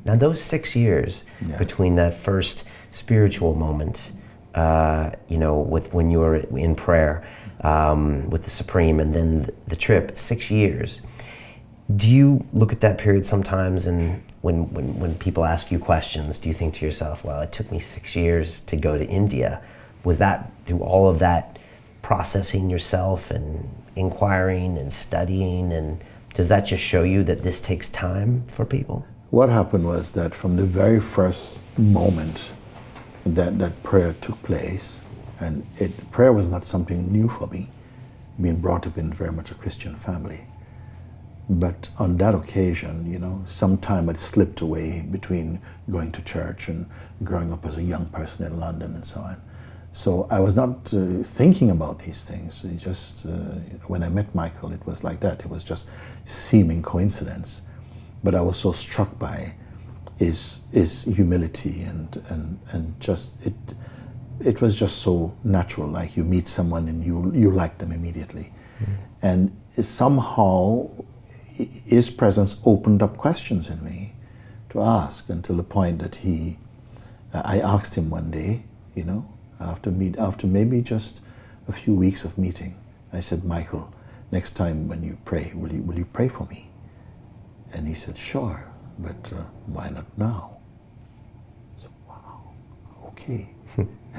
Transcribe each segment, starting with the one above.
Now those 6 years between that first spiritual moment, with when you were in prayer with the Supreme, and then the trip, 6 years. Do you look at that period sometimes, and when people ask you questions, do you think to yourself, well, it took me 6 years to go to India? Was that through all of that processing yourself and inquiring and studying, and does that just show you that this takes time for people? What happened was that from the very first moment that prayer took place, and prayer was not something new for me, being brought up in very much a Christian family. But on that occasion, some time had slipped away between going to church and growing up as a young person in London and so on. So I was not thinking about these things. It just when I met Michael, it was like that. It was just seeming coincidence. But I was so struck by his humility and just it was just so natural. Like you meet someone and you like them immediately, and somehow his presence opened up questions in me to ask, until the point that I asked him one day, after maybe just a few weeks of meeting, I said, Michael, next time when you pray, will you pray for me? And he said, sure, but why not now? I said, wow, okay.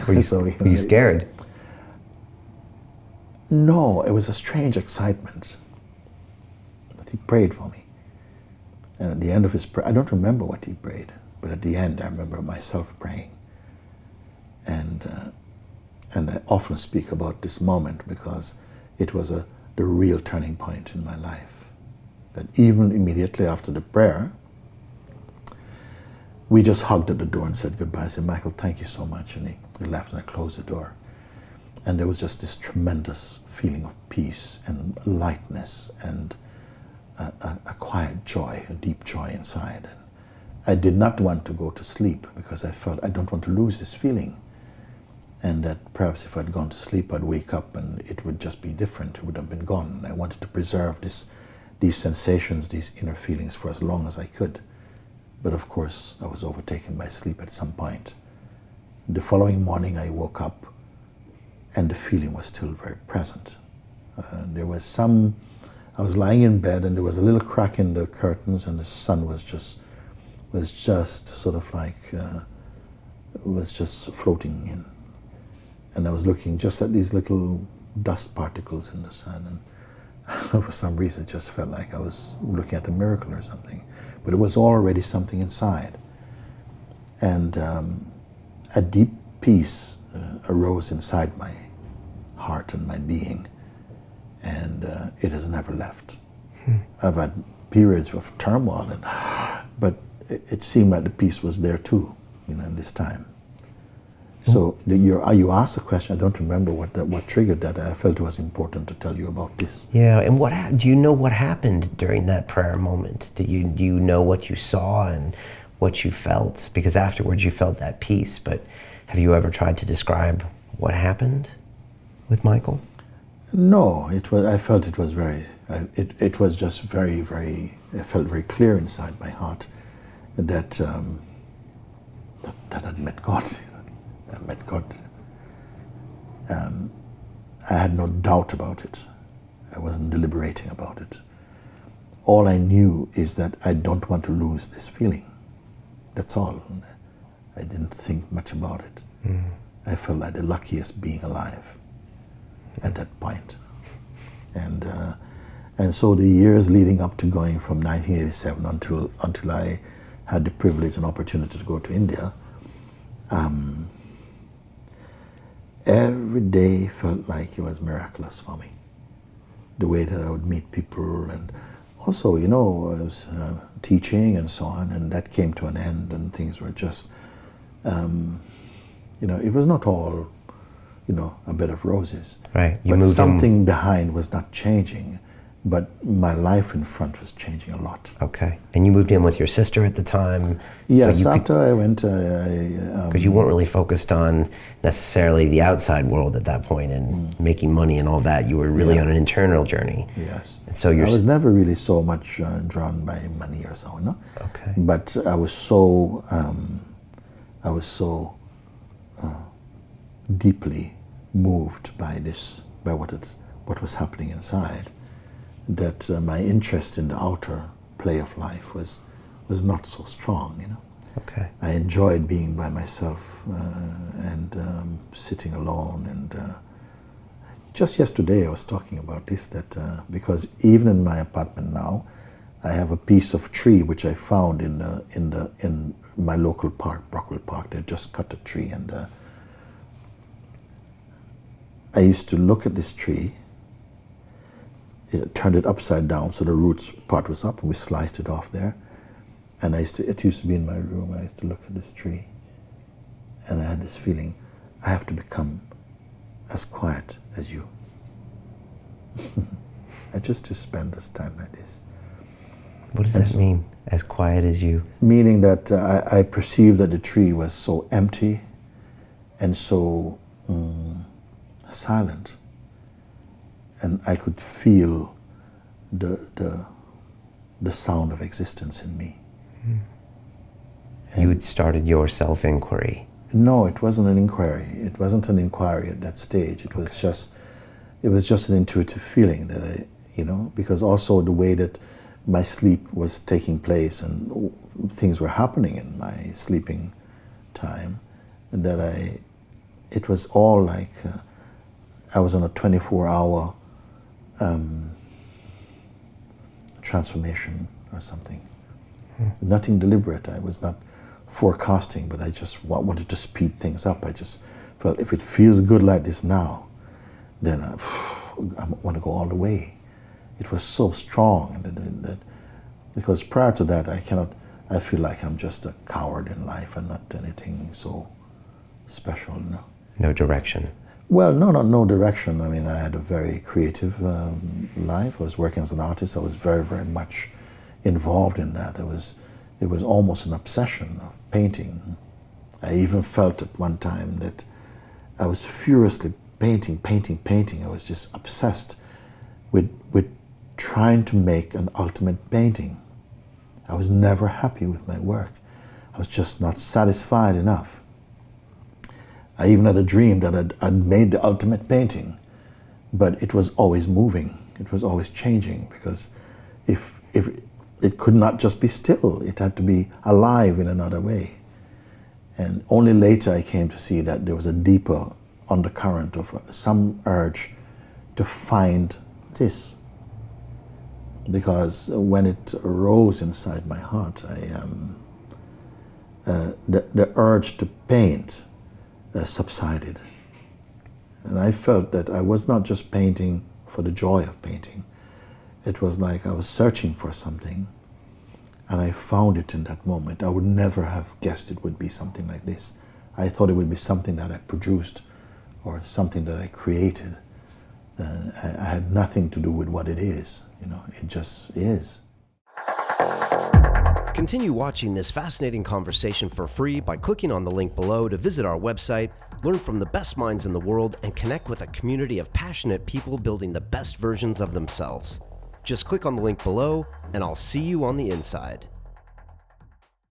Were you scared? No, it was a strange excitement. He prayed for me. And at the end of his prayer, I don't remember what he prayed, but at the end I remember myself praying. And I often speak about this moment because it was the real turning point in my life. That even immediately after the prayer, we just hugged at the door and said goodbye. I said, Michael, thank you so much. And he left and I closed the door. And there was just this tremendous feeling of peace and lightness and a quiet joy, a deep joy inside. And I did not want to go to sleep because I felt I don't want to lose this feeling. And that perhaps if I'd gone to sleep, I'd wake up and it would just be different. It would have been gone. And I wanted to preserve these sensations, these inner feelings for as long as I could. But of course, I was overtaken by sleep at some point. The following morning, I woke up and the feeling was still very present. I was lying in bed and there was a little crack in the curtains and the sun was just sort of like, was just floating in. And I was looking just at these little dust particles in the sun, and for some reason it just felt like I was looking at a miracle or something. But it was already something inside. And a deep peace arose inside my heart and my being, and it has never left. I've had periods of turmoil, but it seemed like the peace was there too, in this time. So you asked a question. I don't remember what triggered that. I felt it was important to tell you about this. Yeah, and do you know what happened during that prayer moment? Do you know what you saw and what you felt? Because afterwards you felt that peace, but have you ever tried to describe what happened with Michael? No, I felt it was very. It was just very, very. I felt very clear inside my heart that I'd met God. I met God. I had no doubt about it. I wasn't deliberating about it. All I knew is that I don't want to lose this feeling. That's all. I didn't think much about it. I felt like the luckiest being alive at that point. And so the years leading up to going from 1987 until I had the privilege and opportunity to go to India, every day felt like it was miraculous for me. The way that I would meet people, and also, I was teaching and so on, and that came to an end, and things were just, it was not all, a bed of roses. Right. But something behind was not changing, but my life in front was changing a lot. Okay. And you moved in with your sister at the time? Yes, so after I went... Because you weren't really focused on necessarily the outside world at that point and making money and all that. You were really on an internal journey. Yes. And so I was never really so much drawn by money or so, no? Okay. But I was so... deeply moved by what was happening inside, that my interest in the outer play of life was not so strong, you know. Okay. I enjoyed being by myself and sitting alone. And just yesterday I was talking about this, that because even in my apartment now, I have a piece of tree which I found in my local park, Brockwell Park. They just cut a tree, and I used to look at this tree. It turned it upside down, so the roots part was up, and we sliced it off there. And it used to be in my room. I used to look at this tree, and I had this feeling, I have to become as quiet as you. I just to spend this time like this. What does that mean, as quiet as you? Meaning that I perceived that the tree was so empty and so silent, and I could feel the sound of existence in me. You had started your self-inquiry. No, it wasn't an inquiry. It wasn't an inquiry at that stage. It was just an intuitive feeling that because also the way that my sleep was taking place and things were happening in my sleeping time, that it was all like I was on a 24-hour transformation or something. Nothing deliberate. I was not forecasting, but I just wanted to speed things up. I just felt if it feels good like this now, then I want to go all the way. It was so strong that because prior to that I feel like I'm just a coward in life and not anything so special. No direction. Well, no direction. I mean, I had a very creative life. I was working as an artist. I was very, very much involved in that. It was almost an obsession of painting. I even felt at one time that I was furiously painting. I was just obsessed with trying to make an ultimate painting. I was never happy with my work. I was just not satisfied enough. I even had a dream that I'd made the ultimate painting, but it was always moving. It was always changing, because if it could not just be still, it had to be alive in another way. And only later I came to see that there was a deeper undercurrent of some urge to find this. Because when it arose inside my heart, the urge to paint subsided. And I felt that I was not just painting for the joy of painting. It was like I was searching for something, and I found it in that moment. I would never have guessed it would be something like this. I thought it would be something that I produced or something that I created. I had nothing to do with what it is. It just is. Continue watching this fascinating conversation for free by clicking on the link below to visit our website, learn from the best minds in the world, and connect with a community of passionate people building the best versions of themselves. Just click on the link below, and I'll see you on the inside.